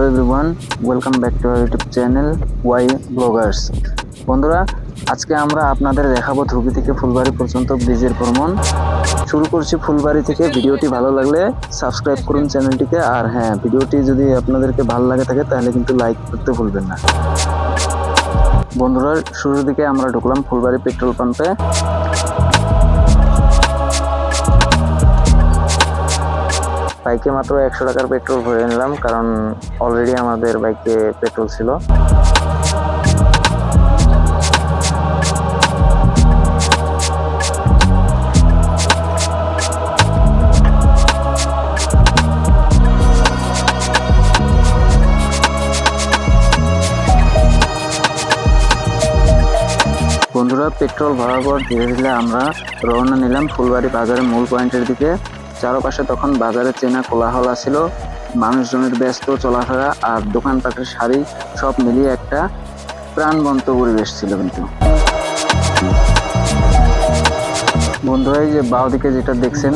Everyone, welcome back to our YouTube channel Y bloggers. বন্ধুরা, আজকে আমরা আপনাদের দেখাবো ধুবড়ী থেকে ফুলবাড়ি পর্যন্ত ব্রিজের ভ্রমণ। শুরু করছি ফুলবাড়ি থেকে। ভিডিওটি ভালো লাগলে সাবস্ক্রাইব করুন চ্যানেলটিকে, আর হ্যাঁ, ভিডিওটি যদি আপনাদেরকে ভালো লাগে থাকে তাহলে কিন্তু লাইক করতে ভুলবেন না। বন্ধুরা, শুরুর দিকে আমরা ঢুকলাম ফুলবাড়ি পেট্রোল পাম্পে। বাইকে মাত্র 100 টাকার পেট্রোল ভরে নিলাম, কারণ অলরেডি আমাদের বাইকে পেট্রোল ছিল। বন্ধুরা, পেট্রোল ভরার পর ধীরে ধীরে আমরা রওনা নিলাম ফুলবাড়ি বাজারের মূল পয়েন্টের দিকে। চারপাশে তখন বাজারে চেনা কোলাহল ছিল, মানুষজনের ব্যস্ত চলাফেরা আর দোকানপাটের সারি সব মিলিয়ে একটা প্রাণবন্ত পরিবেশ ছিল। কিন্তু বন্ধুরা, এই যে বাঁ দিকে যেটা দেখছেন,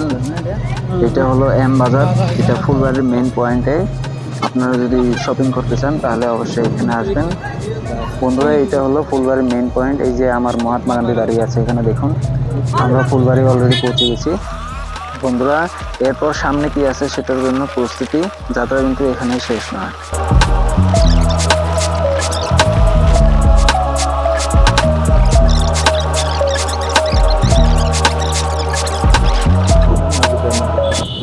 এটা হলো এম বাজার। এটা ফুলবাড়ির মেইন পয়েন্টে। আপনারা যদি শপিং করতে চান তাহলে অবশ্যই এখানে আসবেন। বন্ধুরা, এটা হলো ফুলবাড়ির মেইন পয়েন্ট। এই যে আমার মহাত্মা গান্ধী দাঁড়িয়ে আছে এখানে, দেখুন। আমরা ফুলবাড়ি অলরেডি পৌঁছে গেছি। বন্ধুরা, এরপর সামনে কি আছে সেটার জন্য প্রস্তুতি। যাত্রা কিন্তু এখানেই শেষ নয়।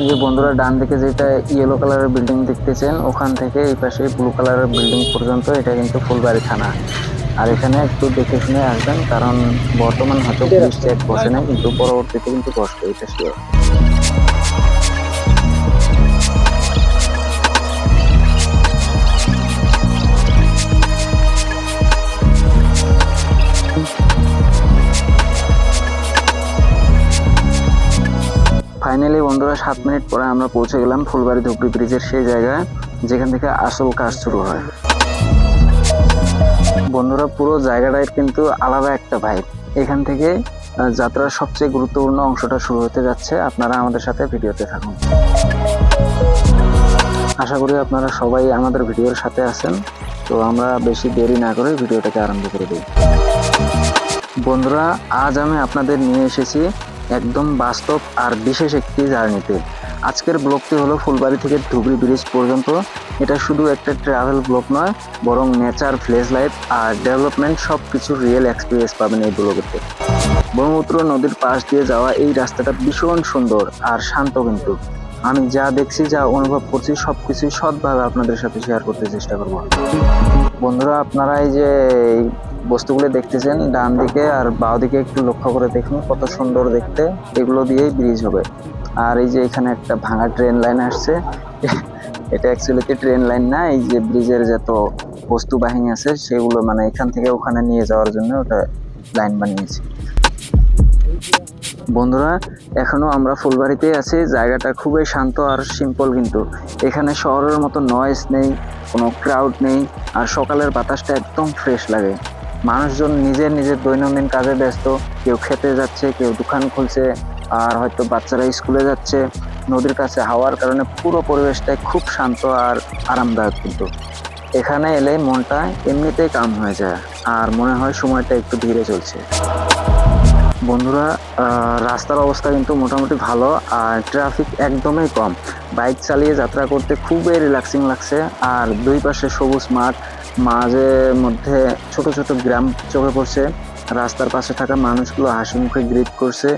এই যে বন্ধুরা, ডান দিকে যেটা ইয়েলো কালারের বিল্ডিং দেখতেছেন, ওখান থেকে এই পাশে ব্লু কালারের বিল্ডিং পর্যন্ত এটা কিন্তু ফুলবাড়ি থানা। আর এখানে একটু দেখে শুনে আসবেন, কারণ বর্তমান হয়তো পুলিশ চেক বসে না, কিন্তু পরবর্তীতে কিন্তু বসবে, এটা শিওর। ফাইনালি বন্ধুরা, 7 মিনিট পরে আমরা পৌঁছে গেলাম ফুলবাড়ি ধুবড়ী ব্রিজের সেই জায়গায় যেখান থেকে আসল কাজ শুরু হয়। বন্ধুরা, পুরো জায়গাটায় কিন্তু আলাদা একটা ভাইব। এখান থেকে যাত্রার সবচেয়ে গুরুত্বপূর্ণ অংশটা শুরু হতে যাচ্ছে। আপনারা আমাদের সাথে ভিডিওতে থাকুন। আশা করি আপনারা সবাই আমাদের ভিডিওর সাথে আছেন। তো আমরা বেশি দেরি না করে ভিডিওটাকে আরম্ভ করে দিই। বন্ধুরা, আজ আমি আপনাদের নিয়ে এসেছি একদম বাস্তব আর বিশেষ একটি জার্নিতে। আজকের ব্লগটি হলো ফুলবাড়ি থেকে ধুবড়ী ব্রিজ পর্যন্ত। এটা শুধু একটা ট্রাভেল ব্লগ নয়, বরং নেচার, ভিলেজ লাইফ আর ডেভেলপমেন্ট সব কিছু রিয়েল এক্সপিরিয়েন্স পাবেন এই ব্লগেতে। ব্রহ্মপুত্র নদীর পাশ দিয়ে যাওয়া এই রাস্তাটা ভীষণ সুন্দর আর শান্ত। কিন্তু আমি যা দেখছি, যা অনুভব করছি, সব কিছুই সৎভাবে আপনাদের সাথে শেয়ার করতে চেষ্টা করব। বন্ধুরা, আপনারা এই যে বস্তুগুলো দেখতেছেন ডান দিকে আর বাঁ দিকে, একটু লক্ষ্য করে দেখুন কত সুন্দর দেখতে। এগুলো দিয়েই ব্রিজ হবে। আর এই যে এখানে একটা ভাঙা ট্রেন লাইন আসছে, এটা অ্যাকচুয়ালি ট্রেন লাইন না, এই যে ব্রিজের যত বস্তু বাহিনী আছে সেগুলো মানে এখান থেকে ওখানে নিয়ে যাওয়ার জন্য ওটা লাইন বানিয়েছে। বন্ধুরা, এখনো আমরা ফুলবাড়িতেই আছি। জায়গাটা খুবই শান্ত আর সিম্পল। কিন্তু এখানে শহরের মতো নয়েজ নেই, কোনো ক্রাউড নেই, আর সকালের বাতাসটা একদম ফ্রেশ লাগে। মানুষজন নিজের নিজের দৈনন্দিন কাজে ব্যস্ত। কেউ খেতে যাচ্ছে, কেউ দোকান খুলছে, আর হয়তো বাচ্চারা স্কুলে যাচ্ছে। নদীর কাছে হাওয়ার কারণে পুরো পরিবেশটাই খুব শান্ত আর আরামদায়ক। কিন্তু এখানে এলে মনটা এমনিতেই কাম হয়ে যায়, আর মনে হয় সময়টা একটু ধীরে চলছে। বন্ধুরা, রাস্তার অবস্থা কিন্তু মোটামুটি ভালো, আর ট্রাফিক একদমই কম। বাইক চালিয়ে যাত্রা করতে খুবই রিল্যাক্সিং লাগছে। আর দুই পাশে সবুজ মাঠ, মাঝে মধ্যে ছোট ছোট গ্রাম চোখে পড়ছে। রাস্তার পাশে থাকা মানুষগুলো হাসি মুখে গ্রিট করছে,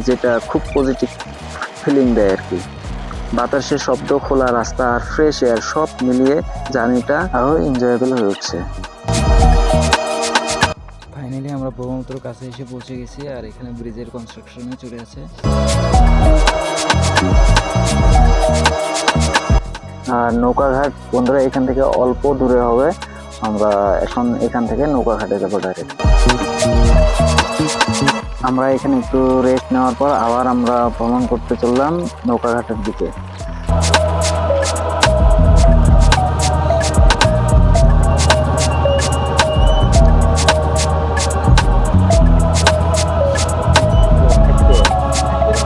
যেটা খুব পজিটিভ ফিলিং দেয় আর কি। বাতাসের শব্দ, খোলা রাস্তা আর ফ্রেশ এয়ার সব মিলিয়ে জার্নিটা আরও এনজয়েবল হয়ে উঠছে। ফাইনালি আমরা ব্রহ্মপুত্র কাছে এসে পৌঁছে গেছি, আর এখানে ব্রিজের কনস্ট্রাকশনে চলে আছে। আর নৌকাঘাট বন্ধুরা এখান থেকে অল্প দূরে হবে। আমরা এখন এখান থেকে নৌকাঘাটে যাবো ডাইরেক্ট। আমরা এখানে একটু রেস্ট নেওয়ার পর আবার আমরা ভ্রমণ করতে চললাম নৌকাঘাটের দিকে।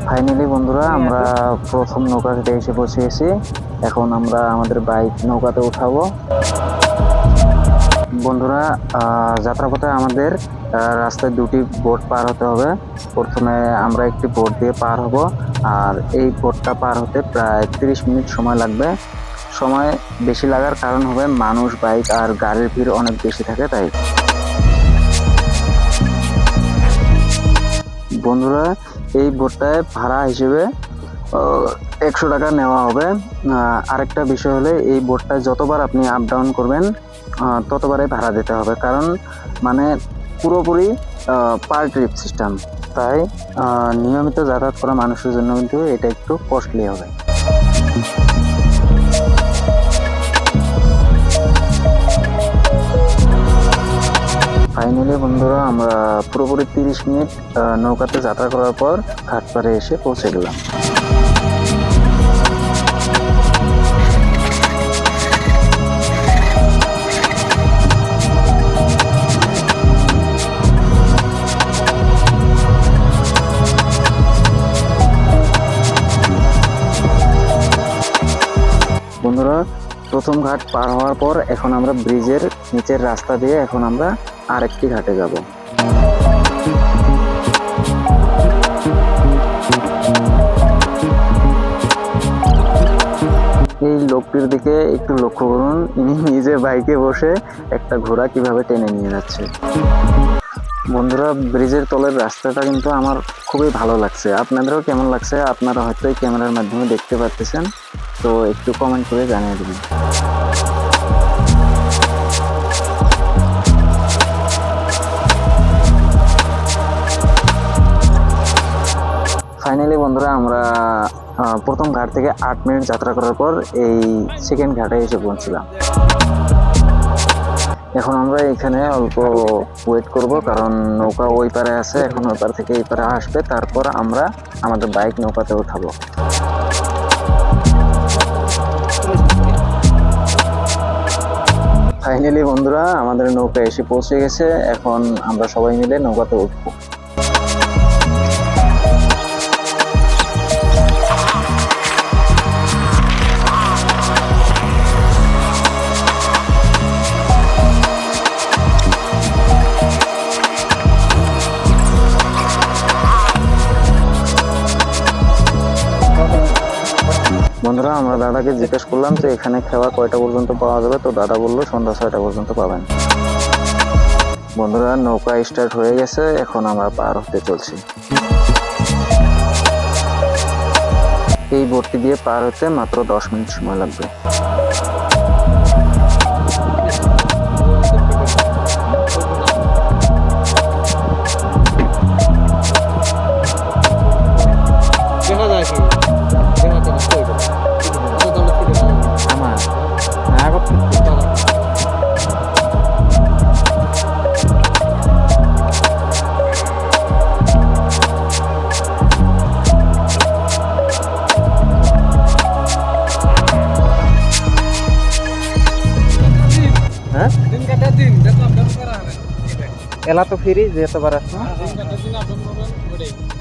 ফাইনালি বন্ধুরা, আমরা প্রথম নৌকাতে এসে পৌঁছে গেছি। এখন আমরা আমাদের বাইক নৌকাতে উঠাবো। বন্ধুরা, যাত্রাপথে আমাদের রাস্তায় দুটি বোট পার হতে হবে। প্রথমে আমরা একটি বোট দিয়ে পার হব, আর এই বোটটা পার হতে প্রায় 30 মিনিট সময় লাগবে। সময় বেশি লাগার কারণ হবে মানুষ, বাইক আর গাড়ির ভিড় অনেক বেশি থাকে তাই। বন্ধুরা, এই বোটটায় ভাড়া হিসেবে 100 টাকা নেওয়া হবে। আরেকটা বিষয় হলে এই বোটটায় যতবার আপনি আপ ডাউন করবেন ততবারই ভাড়া দিতে হবে, কারণ মানে পুরোপুরি পার ট্রিপ সিস্টেম। তাই নিয়মিত যাতায়াত করা মানুষের জন্য কিন্তু এটা একটু কস্টলি হবে। ফাইনালি বন্ধুরা, আমরা পুরোপুরি 30 মিনিট নৌকাতে যাত্রা করার পর ঘাটপাড়ে এসে পৌঁছে গেলাম। বন্ধুরা, প্রথম ঘাট পার হওয়ার পর এখন আমরা ব্রিজের নিচের রাস্তা দিয়ে এখন আমরা আরেকটি ঘাটে যাব। এই লোকটির দিকে একটু লক্ষ্য করুন, ইনি নিজে বাইকে বসে একটা ঘোড়া কিভাবে টেনে নিয়ে যাচ্ছে। বন্ধুরা, ব্রিজের তলের রাস্তাটা কিন্তু আমার খুবই ভালো লাগছে। আপনাদেরও কেমন লাগছে? আপনারা হয়তো এই ক্যামেরার মাধ্যমে দেখতে পাচ্ছেন, তো একটু কমেন্ট করে জানিয়ে দেবেন। ফাইনালি বন্ধুরা, আমরা প্রথম ঘাট থেকে 8 মিনিট যাত্রা করার পর এই সেকেন্ড ঘাটে এসে পৌঁছলাম। এখন আমরা এখানে অল্প ওয়েট করব, কারণ নৌকা ওই পারে আছে, এখন ওই পার থেকে এই পারে আসবে, তারপর আমরা আমাদের বাইক নৌকাতে উঠাবো। ফাইনালি বন্ধুরা, আমাদের নৌকা এসে পৌঁছে গেছে। এখন আমরা সবাই মিলে নৌকাতে উঠবো। বন্ধুরা, আমরা দাদাকে জিজ্ঞেস করলাম যে এখানে খাওয়া কয়টা পর্যন্ত পাওয়া যাবে, তো দাদা বললো সন্ধ্যা 6টা পর্যন্ত পাবেন। বন্ধুরা, নৌকা স্টার্ট হয়ে গেছে, এখন আমরা পার হতে চলছি। এই বোটটি দিয়ে পার হতে মাত্র 10 মিনিট সময় লাগবে। এলা তো ফ্রি যেতবার আসবো,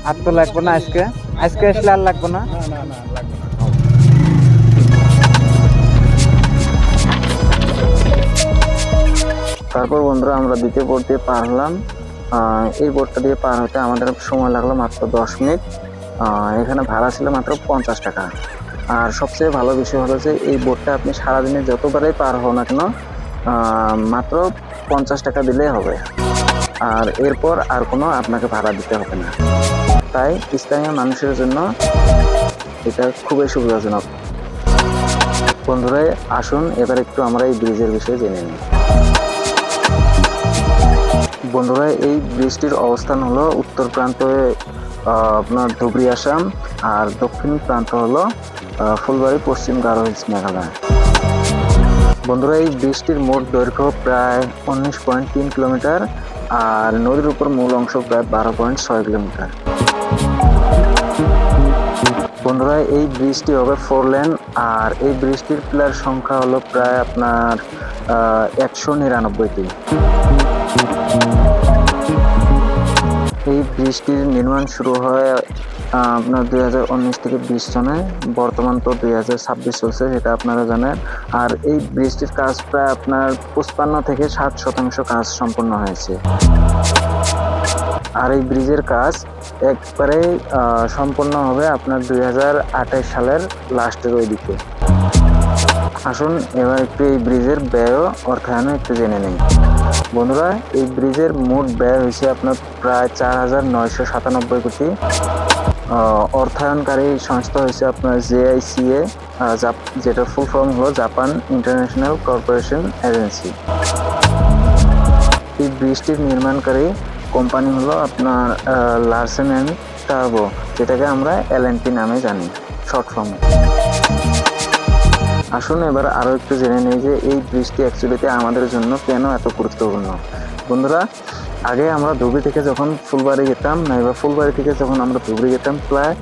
আর তো লাগবো না। আজকে আসলে আর লাগবো না। তারপর বন্ধুরা, আমরা দ্বিতীয় বোট দিয়ে পার হলাম। এই বোটটা দিয়ে পার হতে আমাদের সময় লাগলো মাত্র 10 মিনিট। এখানে ভাড়া ছিল মাত্র 50 টাকা। আর সবচেয়ে ভালো বিষয় হলো যে এই বোটটা আপনি সারাদিনে যতবারই পার হও না কেন মাত্র 50 টাকা দিলেই হবে, আর এরপর আর কোনো আপনাকে ভাড়া দিতে হবে না। তাই স্থানীয় মানুষের জন্য এটা খুবই সুবিধাজনক। বন্ধুরা, আসুন এবার একটু আমরা এই ব্রিজের বিষয়ে জেনে নিই। বন্ধুরা, এই ব্রিজটির অবস্থান হলো উত্তর প্রান্তে আপনার ধুবড়ী আসাম, আর দক্ষিণ প্রান্ত হলো ফুলবাড়ি, পশ্চিম গারো হিলস, মেঘালয়। বন্ধুরা, এই ব্রিজটির মোট দৈর্ঘ্য প্রায় 19.3 কিলোমিটার, আর নদীর উপর মূল অংশ প্রায় 12.6 কিলোমিটার। বন্ধুরা, এই ব্রিজটি হবে 4 লেন, আর এই ব্রিজটির পিলার সংখ্যা হলো প্রায় আপনার 199টি। এই ব্রিজটির নির্মাণ শুরু হয় আপনার 2019 থেকে 20 চনে, বর্তমান তো 2026 চলছে, সেটা আপনারা জানেন। আর এই ব্রিজটির কাজ প্রায় আপনার 55 থেকে 60% কাজ সম্পন্ন হয়েছে। আর এই ব্রিজের কাজ একবারে সম্পন্ন হবে আপনার 2028 সালের লাস্টের ওই দিকে। আসুন এবার একটু এই ব্রিজের ব্যয় অর্থায়ন একটু জেনে নিই। বন্ধুরা, এই ব্রিজের মোট ব্যয় হয়েছে আপনার প্রায় 4,997 কোটি। অর্থায়নকারী সংস্থা হয়েছে আপনার JICA, যেটা ফুল ফর্ম হলো জাপান ইন্টারন্যাশনাল কর্পোরেশন এজেন্সি। এই ব্রিজটির নির্মাণকারী কোম্পানি হলো আপনার লারসেন অ্যান্ড টার্বো, যেটাকে আমরা LNT নামে জানি শর্ট ফর্মে। আসুন এবার আরও একটু জেনে নিই যে এই ব্রিজটি অ্যাকচুয়ালিতে আমাদের জন্য কেন এত গুরুত্বপূর্ণ। বন্ধুরা, আগে আমরা ধুবড়ি থেকে যখন ফুলবাড়ি যেতাম, নাইবা ফুলবাড়ি থেকে যখন আমরা ধুবড়ি যেতাম, প্রায়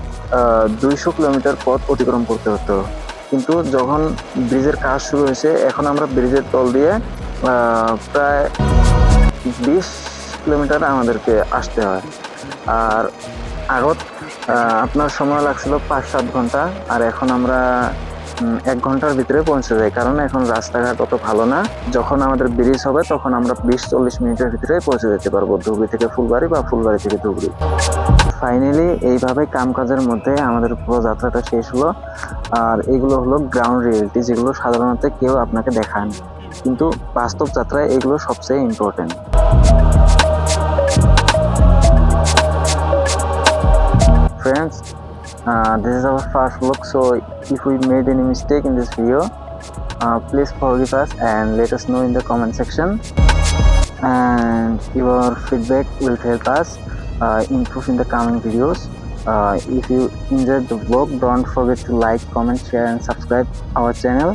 200 কিলোমিটার পথ অতিক্রম করতে হতো। কিন্তু যখন ব্রিজের কাজ শুরু হয়েছে, এখন আমরা ব্রিজের তল দিয়ে প্রায় 20 কিলোমিটার আমাদেরকে আসতে হয়। আর আগত আপনার সময় লাগছিল 5-7 ঘন্টা, আর এখন আমরা 1 ঘন্টার ভিতরে পৌঁছে যাই, কারণ এখন রাস্তাঘাট অত ভালো না। যখন আমাদের ব্রিজ হবে তখন আমরা 20-40 মিনিটের ভিতরে পৌঁছে যেতে পারবো ধুবড়ি থেকে ফুলবাড়ি বা ফুলবাড়ি থেকে ধুবড়ি। ফাইনালি এইভাবে কাজের মধ্যে আমাদের পুরো যাত্রাটা শেষ হলো। আর এগুলো হলো গ্রাউন্ড রিয়েলিটি, যেগুলো সাধারণত কেউ আপনাকে দেখায় না, কিন্তু বাস্তব যাত্রায় এগুলো সবচেয়ে important. Friends, this is our first look, so if we made any mistake in this video, please forgive us and let us know in the comment section, and your feedback will help us improve in the coming videos. If you enjoyed the vlog, don't forget to like, comment, share and subscribe our channel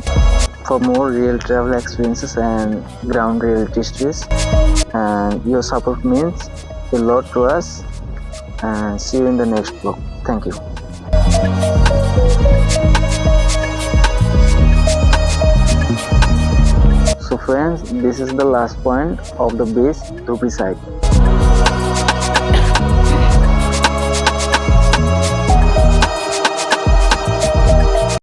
for more real travel experiences and ground reality stories. And your support means a lot to us, and see you in the next vlog. Thank you. So friends, this is the last point of the base, Dhubri side.